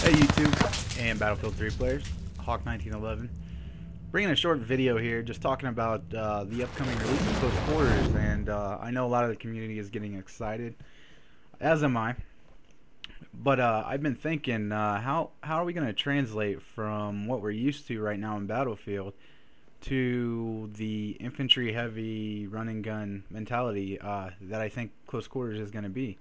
Hey YouTube and Battlefield 3 players, Hawk 1911. Bringing a short video here, just talking about the upcoming release of Close Quarters, and I know a lot of the community is getting excited, as am I. But I've been thinking, how are we going to translate from what we're used to right now in Battlefield to the infantry-heavy run-and-gun mentality that I think Close Quarters is going to be.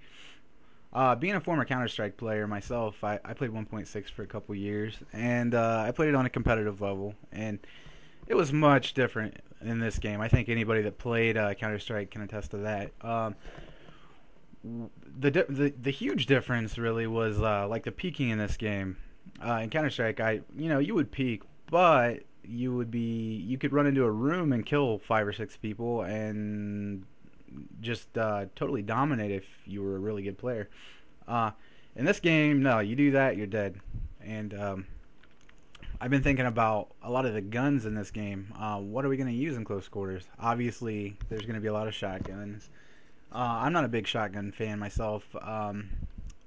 Being a former Counter-Strike player myself, I played 1.6 for a couple years, and I played it on a competitive level, and it was much different in this game. I think anybody that played Counter-Strike can attest to that. The huge difference really was like the peeking in this game. In Counter-Strike, you would peek, but you could run into a room and kill 5 or 6 people and just totally dominate if you were a really good player. In this game, no, you do that, you're dead. And I've been thinking about a lot of the guns in this game. What are we going to use in close quarters? Obviously, there's going to be a lot of shotguns. I'm not a big shotgun fan myself.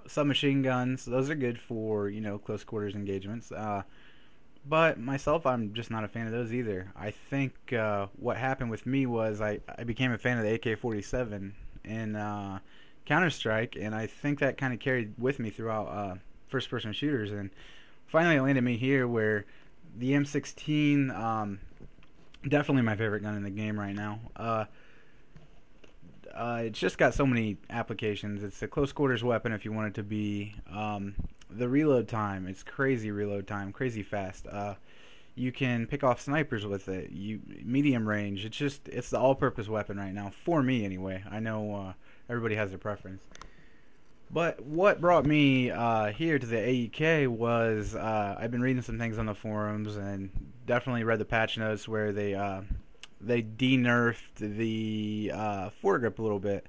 Submachine guns, those are good for, close quarters engagements. But myself, I'm just not a fan of those either. I think what happened with me was I became a fan of the AK-47 in Counter-Strike, and I think that kind of carried with me throughout first-person shooters. And finally, it landed me here where the M16, definitely my favorite gun in the game right now. It's just got so many applications. It's a close quarters weapon if you want it to be. The reload time, it's crazy reload time, crazy fast. You can pick off snipers with it. Medium range. It's the all-purpose weapon right now for me anyway. I know everybody has their preference. But what brought me here to the AEK was I've been reading some things on the forums and definitely read the patch notes where they de-nerfed the foregrip a little bit.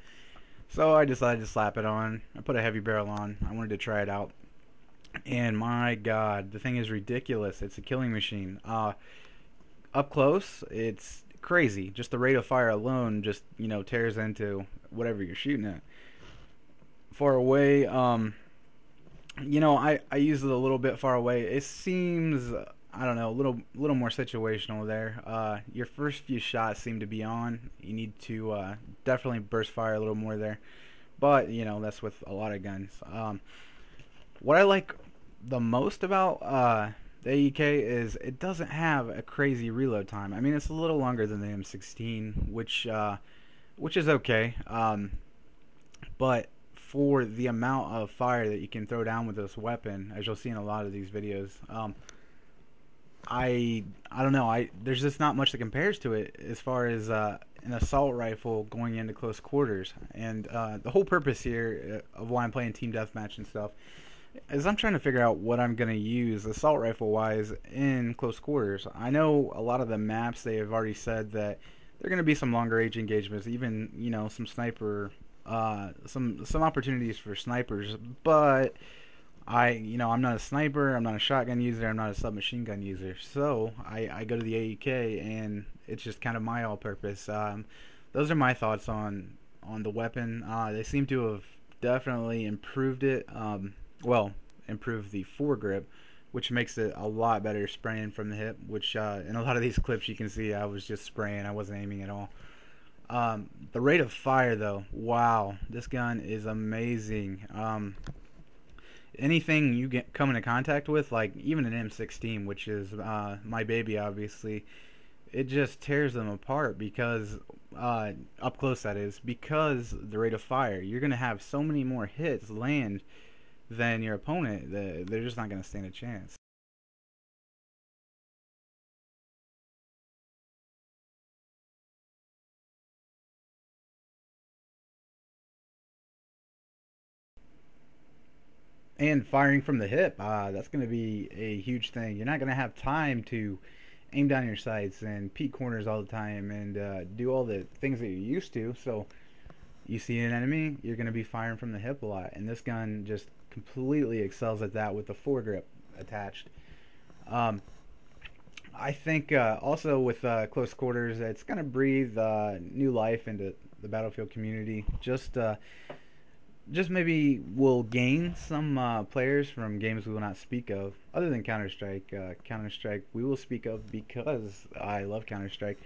So I decided to slap it on. I put a heavy barrel on. I wanted to try it out. And my god, the thing is ridiculous. It's a killing machine. Up close, it's crazy. Just the rate of fire alone just, tears into whatever you're shooting at. Far away, I use it a little bit far away. It seems, I don't know, a little more situational there. Your first few shots seem to be on. You need to definitely burst fire a little more there. But, that's with a lot of guns. What I like the most about the AEK is it doesn't have a crazy reload time. I mean, it's a little longer than the M16, which is okay. But for the amount of fire that you can throw down with this weapon, as you'll see in a lot of these videos, I don't know. There's just not much that compares to it as far as an assault rifle going into close quarters. And the whole purpose here of why I'm playing team deathmatch and stuff is I'm trying to figure out what I'm going to use assault rifle wise in close quarters. I know a lot of the maps, they have already said that there are going to be some longer range engagements, even some sniper, some opportunities for snipers. But I'm not a sniper, I'm not a shotgun user, I'm not a submachine gun user. So I go to the AEK and it's just kind of my all-purpose. Those are my thoughts on the weapon. They seem to have definitely improved it. Improved the foregrip, which makes it a lot better spraying from the hip, which in a lot of these clips you can see I was just spraying, I wasn't aiming at all. The rate of fire though, wow, this gun is amazing. Anything you come into contact with, like even an M16, which is my baby obviously, it just tears them apart because up close, that is, because the rate of fire. You're gonna have so many more hits land than your opponent. They're just not gonna stand a chance. And firing from the hip, that's going to be a huge thing. You're not going to have time to aim down your sights and peek corners all the time and do all the things that you're used to. So you see an enemy, you're going to be firing from the hip a lot. And this gun just completely excels at that with the foregrip attached. I think also with close quarters, it's going to breathe new life into the Battlefield community. Just just maybe we'll gain some players from games we will not speak of, other than Counter Strike. Counter Strike we will speak of because I love Counter Strike.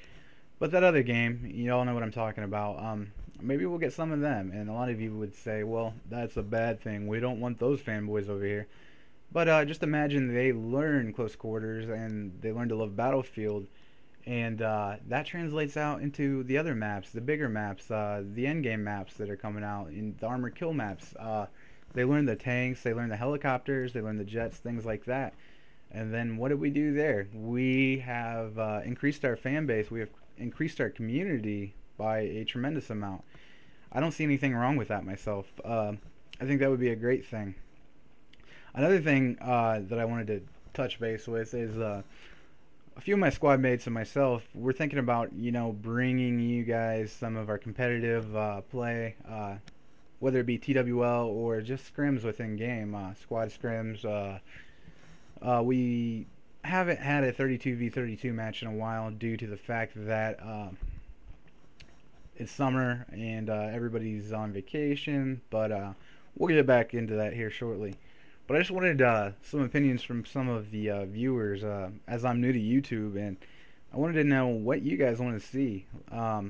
But that other game, you all know what I'm talking about. Maybe we'll get some of them, and a lot of you would say, "Well, that's a bad thing. We don't want those fanboys over here." But just imagine they learn close quarters and they learn to love Battlefield, and that translates out into the other maps, the bigger maps, the end game maps that are coming out, in the armor kill maps. They learn the tanks, they learn the helicopters, they learn the jets, things like that. And then what did we do there? We have increased our fan base. We have increased our community by a tremendous amount. I don't see anything wrong with that myself. I think that would be a great thing. Another thing that I wanted to touch base with is a few of my squad mates and myself. We're thinking about, bringing you guys some of our competitive play, whether it be TWL or just scrims within game, squad scrims. We haven't had a 32v32 match in a while due to the fact that it's summer and everybody's on vacation, but we'll get back into that here shortly. But I just wanted some opinions from some of the viewers, as I'm new to YouTube, and I wanted to know what you guys want to see. I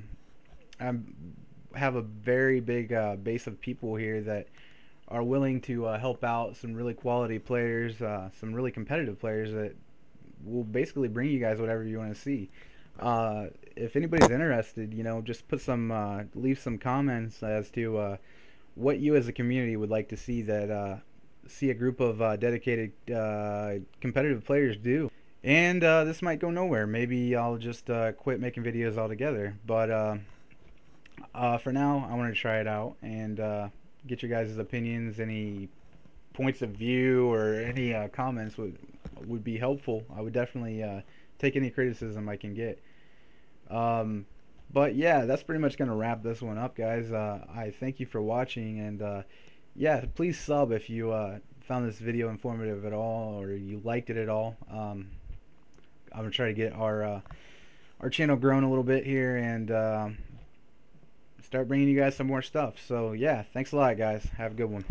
have a very big base of people here that are willing to help out some really quality players, some really competitive players that will basically bring you guys whatever you want to see. If anybody's interested, just leave some comments as to what you as a community would like to see see a group of dedicated competitive players do. And this might go nowhere. Maybe I'll just quit making videos altogether. But for now, I want to try it out and get your guys' opinions, any points of view, or any comments would be helpful. I would definitely take any criticism I can get. But yeah, that's pretty much going to wrap this one up, guys. I thank you for watching, and yeah, please sub if you found this video informative at all, or you liked it at all. I'm going to try to get our channel growing a little bit here, and start bringing you guys some more stuff. So yeah, thanks a lot, guys. Have a good one.